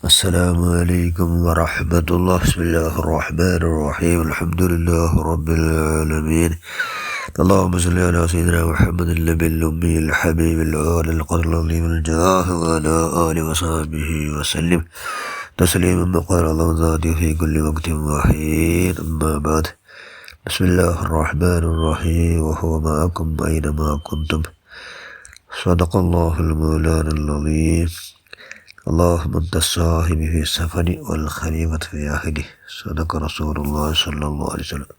السلام عليكم ورحمة الله. بسم الله الرحمن الرحيم. الحمد لله رب العالمين. اللهم صل على سيدنا محمد النبي الأمي الحبيب العالي القدر العظيم الجاه وعلى آله وصحبه وسلم تسليما بقدر الله ذاته في كل وقت وحين. أما بعد، بسم الله الرحمن الرحيم. وهو معكم أينما كنتم. صدق الله المولانا العظيم. اللهم أنت الصاحب في السفر والخليفة في أهله. صدق رسول الله صلى الله عليه وسلم.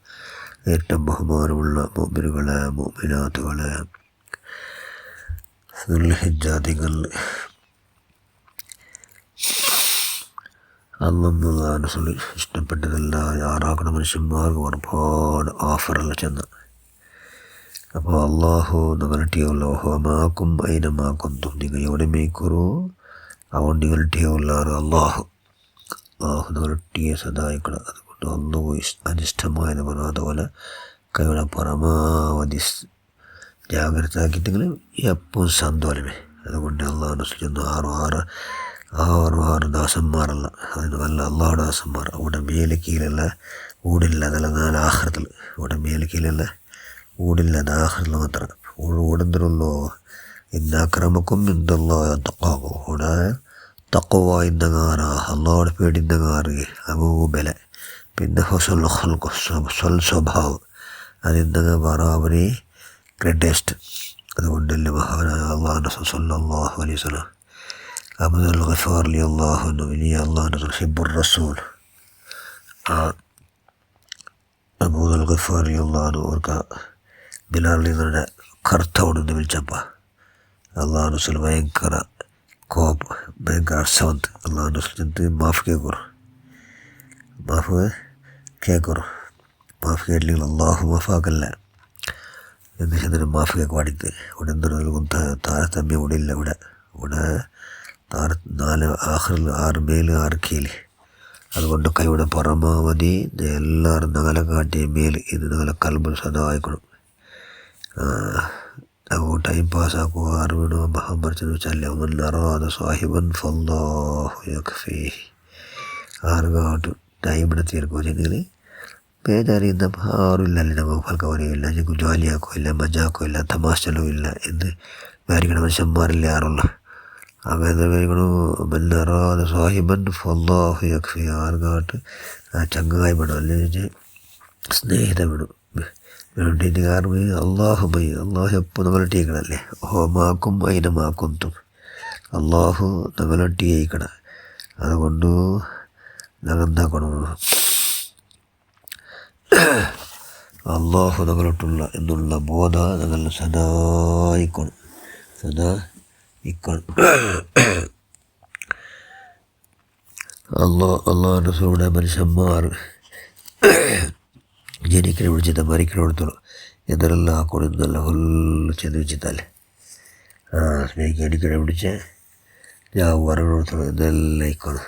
ഏറ്റവും ബഹുമാനമുള്ള മുഅ്മിനുകളെ മുഅ്മിനാത്തുകളെ ദുൽഹിജ്ജാദികൾ അള്ളാഹു ഇഷ്ടപ്പെട്ടതെല്ലാം ആറാക്കണ മനുഷ്യന്മാർക്ക് ഒരുപാട് ഓഫറുകൾ ചെന്ന്. അപ്പോൾ അള്ളാഹു നിങ്ങളിട്ടിയുള്ളമാക്കും അയിനമാക്കും നിങ്ങൾ എവിടെ മേയ്ക്കുറോ അവൻ നിങ്ങളിട്ടിയുള്ളാറ് അള്ളാഹു നിങ്ങളിട്ടിയെ സദായിക്കണം. അതുകൊണ്ട് അള്ളാഹു അനിഷ്ടമായെന്ന് പറഞ്ഞു. അതുപോലെ കൈയുടെ പരമാവധി ജാഗ്രത ആക്കിയിട്ടെങ്കിൽ എപ്പോഴും സന്തോലമേ. അതുകൊണ്ട് അള്ളാഹു ചെന്ന് ആറ് ദാസന്മാരല്ല, അതിന് നല്ല അള്ളാഹു ദാസന്മാർ. അവിടെ മേലെ കീഴല്ല ഊടില്ല, അതല്ല നാല് ആഹ്റത്തിൽ. ഇവിടെ മേലെ കീഴല്ല ഊടില്ല, അത് ആഹ്റത്തിൽ മാത്രം. ഓടുന്നതിനുള്ളൂ ഇന്ന അക്രമക്കും ഇന്ദല്ലാഹി തഖ്വാക്കും. ഇവിടെ തഖ്വ ഇന്നങ്ങാറ് അള്ളാഹുടെ പേടിന്നങ്ങാറ് അബൂബല. പിന്നെ ഹുസ്നുൽ ഖുൽഖ് സ്വഭാവം അതിന്നങ്ങ് ബറാബറി ഗ്രേറ്റസ്റ്റ്. അതുകൊണ്ടല്ലേ മഹാനായ അള്ളാഹു റസൂൽ സ്വല്ലല്ലാഹു അലൈഹി വസല്ലം അബൂദൽ ഗഫാർ റളിയല്ലാഹു അൻഹു വലിയ അള്ളാഹു ഹിബ്ബുർ റസൂൽ അബൂദൽ ഗഫാർ റളിയല്ലാഹു അൻഹു അവർക്ക് ബിലാലിനെ കറുത്തവണെന്ന് വിളിച്ചപ്പോൾ അള്ളാഹു റസൂൽ ഭയങ്കര കോപ്, ഭയങ്കര അർസവന്ത്. അള്ളാഹു റസൂൽ മാഫ് കേൾക്കുറു മാഫ് കേട്ടില്ലെങ്കിൽ അള്ളാഹു മാഫാക്കല്ല എന്ന് ചെന്നിട്ട് മാഫ് കേൾക്ക് പാടിത്ത്. ഇവിടെ എന്തൊരു താരതമ്യം ഇവിടെ ഇല്ല. ഇവിടെ നാല് ആഹ്റിൽ 6 മേല് 6 കീല്. അതുകൊണ്ട് കൈയുടെ പരമാവധി എല്ലാവരും നഗല കാട്ടിയ മേല് ഇത് നഗല കൽബ് സദായിക്കണം. ടൈം പാസ്സാക്കുക, അറിവിനോ മഹാമറിച്ചെന്ന് വെച്ചാൽ അവൻ അറാദ സാഹിബൻ ഫല്ലാഹു യക്ഫീഹി. ആറുകാട്ട് ടൈം എടുത്തിരിക്കുക വെച്ചെങ്കിൽ ബേജാറിയുന്ന ആരുമില്ലല്ലേ. നമുക്ക് ഫൽക്കവരെയില്ല, ഞങ്ങൾക്ക് ജോലിയാക്കോ ഇല്ല, മജാക്കോ ഇല്ല, തമാശലോ ഇല്ല എന്ന് വിചാരിക്കണ മനുഷ്യന്മാരില്ലേ ആറുള്ള. അങ്ങനെ വിചാരിക്കണു മന്നറാദ സാഹിബൻ ഫല്ലാഹു യക്ഫി. ആറുകാട്ട് ചങ്ങായി വേണം, അല്ലെങ്കിൽ സ്നേഹിത വേണം. വേണ്ടിയിട്ട് കാരണം അള്ളാഹു എപ്പോൾ നമ്മളൊട്ടിയേക്കണല്ലേ. ഹോമാക്കും അയിനമാക്കും തും അള്ളാഹു നമ്മളൊട്ടിയേക്കണം. അതുകൊണ്ട് ഞങ്ങൾ എന്താക്കണം, അള്ളാഹു ഞങ്ങളോട്ടുള്ള എന്നുള്ള ബോധ ഞങ്ങൾ സദാ ഇക്കണം. അള്ളാഹു റസൂലുടെ മനുഷ്യന്മാർ ജനിക്കണ വിളിച്ചിട്ട് മരിക്കണോടത്തോളം എന്തെല്ലാം ആക്കണം എന്നല്ല ഫുള്ള് ചെന്ന് വെച്ചിട്ടല്ലേ. സ്നേഹിക്ക് അടിക്കണ വിളിച്ച് ഞാൻ വരണോടത്തോളം എന്തെല്ലാം ഇക്കണം.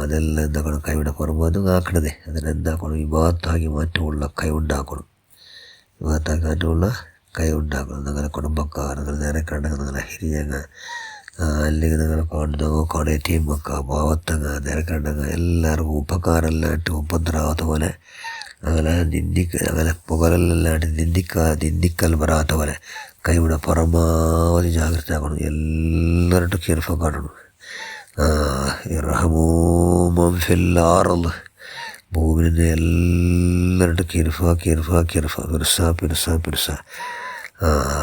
അതെല്ലാം എന്താക്കണം, കൈയുടെ പുറമെ അത് ആക്കണതേ. അതിനെന്താക്കണം, ഈ ഭാഗത്താക്കി മാറ്റമുള്ള കൈ ഉണ്ടാക്കണം. ഭാഗത്താക്കി മാറ്റമുള്ള കൈ ഉണ്ടാക്കണം. നിങ്ങളുടെ കുടുംബക്കാർ, നിങ്ങൾ നേരെ കണ്ടെങ്കിൽ നിങ്ങളെ ഹിരിയങ്ങ അല്ലെങ്കിൽ നിങ്ങളെ നോക്കാണ് ടീമൊക്കെ ഭാവത്തങ്ങ നേരെ കണ്ടങ്ങ എല്ലാവർക്കും ഉപകാരമല്ലാണ്ട് ഉപദ്രാവാത്ത പോലെ അങ്ങനെ പുകലെല്ലാണ്ട് നിന്ദിക്കൽ വരാത്ത പോലെ കൈയുടെ പരമാവധി ജാഗ്രത ആക്കണം. എല്ലാവരുടെ കീർഫ കാണണം. ഇർഹമൂമൻഫില്ലാറല് ഭൂമിനെ എല്ലാവരുടെ കീർഫ പിർസ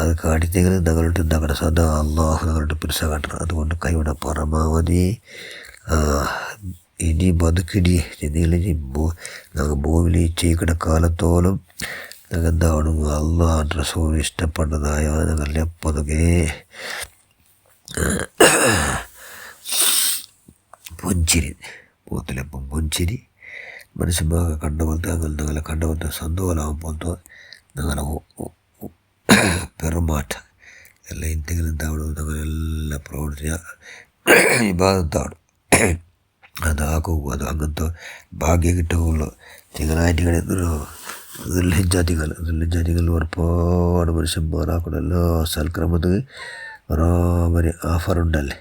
അത് കാണിച്ചെങ്കിൽ ഞങ്ങളുടെ എന്താക്കണം, സദാ അള്ളാഹു ഞങ്ങളുടെ പിർസ കാട്ടണം. അതുകൊണ്ട് കൈയുടെ പരമാവധി ഇനി ബതുക്കിടി ഞങ്ങൾ ഭൂമിയിൽ ചെയ്യിക്കുന്ന കാലത്തോളം ഞങ്ങൾ എന്താണ് അള്ളാഹു റസൂൽ ഇഷ്ടപ്പെട്ടതായ ഞങ്ങളുടെ പതുക്കെ പൊഞ്ചിരി പോത്തിലപ്പം പൊഞ്ചിരി മനുഷ്യന്മാരെ കണ്ടുപോലത്തെ ഞങ്ങളെ കണ്ടുപോലത്തെ സന്തോഷമാകും പോലത്തെ ഞങ്ങളെ പെരുമാറ്റം എല്ലാം എന്തെങ്കിലും എന്താവണം. ഞങ്ങളെല്ലാം പ്രവർത്തിച്ച വിഭാഗത്താണ് അതാക്കും. അത് അങ്ങനത്തെ ഭാഗ്യം കിട്ടുകയുള്ളൂ. തിങ്കളാഴ്ചകളെ ദുൽഹിജ്ജാതികൾ ഒരുപാട് മനുഷ്യന്മാരാക്കണം. എല്ലാ സൽക്രമത്തിന് ബറാബരി ഓഫറുണ്ടല്ലേ.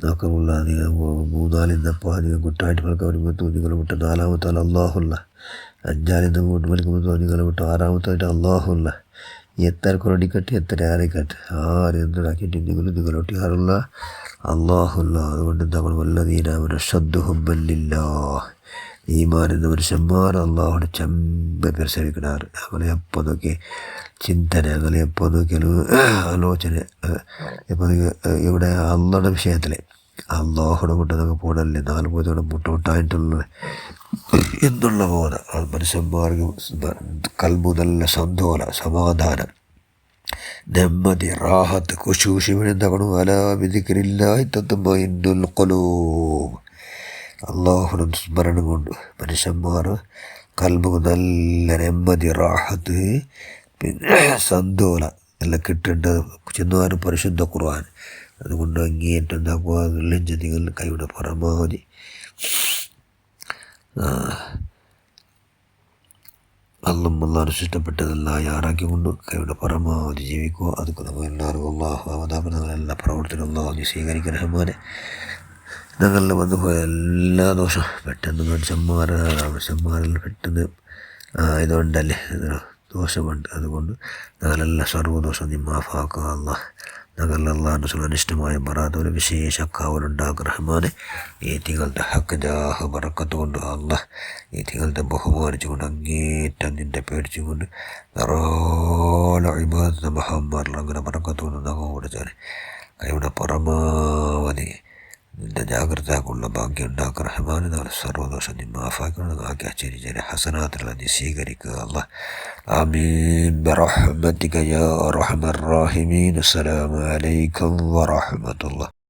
നോക്കമുള്ള നിങ്ങൾ മൂന്നാലിന്നപ്പോൾ നിങ്ങൾ കുട്ടായിട്ട് മലക്കവരുമ്പോൾ നിങ്ങൾ വിട്ട നാലാമത്തെ അള്ളാഹുല്ല, അഞ്ചാലിന്ന് കൂട്ട് മലിക്കുമ്പോൾ നിങ്ങൾ വിട്ട ആറാമത്തായിട്ട് അള്ളാഹുല്ല. എത്ര കൊറടിക്കട്ടെ എത്ര ആരെക്കട്ടെ ആരെന്താക്കിയിട്ട് നിങ്ങളൊട്ടി ആറുള്ള അള്ളാഹുല്ല. അതുകൊണ്ട് നമ്മൾ വല്ലതീന അവരുടെ ശ്രദ്ധുഹുബല്ലില്ല ഈമാനെന്ന മനുഷ്യന്മാർ അള്ളാഹുടെ ചെമ്പ പരിശ്രമിക്കണാറ്. അങ്ങനെ എപ്പോൾ നോക്കി ചിന്തന, അങ്ങനെ എപ്പോൾ നോക്കിയാലും ആലോചന, എപ്പോൾ ഇവിടെ അള്ളയുടെ വിഷയത്തിൽ അള്ളാഹുടെ മുട്ടതൊക്കെ പോടല്ലേ 4 പോയതോടെ മുട്ടോട്ടായിട്ടുള്ളത് എന്നുള്ള ബോധം മനുഷ്യന്മാർക്ക് കൽബു നല്ല സന്തോല സമാധാനം നെമ്മതി റാഹത്ത് ഖുശൂശി വിഴുന്നകണു അലാ ബിദിക്രില്ലാഹി തത്മഇന്നുൽ ഖുലൂബ്. അള്ളാഹുടെ സ്മരണം കൊണ്ട് മനുഷ്യന്മാർ കൽബുക്ക് നല്ല നെമ്മതി റാഹത്ത് പിന്നെ സന്തോല എല്ലാം കിട്ടേണ്ടത് ചെന്നുവാനും പരിശുദ്ധ ഖുർആൻ. അതുകൊണ്ട് അങ്ങേയറ്റം എന്താക്കുക ലജ്ജതികൾ കൈയുടെ പരമാവധി അള്ളാഹു ഇഷ്ടപ്പെട്ടതെല്ലാം യാറാക്കിക്കൊണ്ട് കൈയുടെ പരമാവധി ജീവിക്കുക. അതൊക്കെ നമ്മൾ എല്ലാവർക്കും ഞങ്ങളെല്ലാ പ്രവർത്തനം അള്ളാഹു സ്വീകരിക്കുന്ന റഹ്മാനെ. ഞങ്ങളിൽ വന്നു പോയ എല്ലാ ദോഷവും പെട്ടെന്ന് മനുഷ്യന്മാരിൽ പെട്ടെന്ന് ഇതുകൊണ്ടല്ലേ ദോഷമുണ്ട്. അതുകൊണ്ട് ഞങ്ങളെല്ലാം സർവ്വദോഷം നീ മാഫാക്കുക അള്ളാഹ്. ഞങ്ങളിൽ അള്ളാഹു അനിഷ്ടമായ മറാത്തോലെ വിശേഷ കാവലുണ്ടാക്കുക റഹ്മാനെ. ഈറ്റികളുടെ ഹക്ക് ജാഹ് ബറക്കത്ത് കൊണ്ട് അള്ളാഹ് ഈറ്റികളുടെ ബഹുമാനിച്ചുകൊണ്ട് അങ്ങേറ്റം നിൻ്റെ പേടിച്ചുകൊണ്ട് ധാരാളം ഇബാദത്ത് മഹാന്മാരിൽ അങ്ങനെ ബറക്കത്ത് കൊണ്ട് ഞങ്ങളോട് ചേരെ കൈയുടെ പരമാവധി നിൻ്റെ ജാഗ്രതക്കുള്ള ഭാഗ്യം ഉണ്ടാക്കുക റഹ്മാനെ. നാളെ സർവ്വദോഷം നീ മാഫാക്കണം ആക്കി അച്ചരി ചില ഹസനാത്തുള്ള നീ സ്വീകരിക്കുക അള്ളാഹ്. ആമീൻ ബിറഹ്മതിക യാ അർഹമർ റഹീമീൻ. അസ്സലാമു അലൈക്കും വറഹ്മത്തുള്ളാഹി.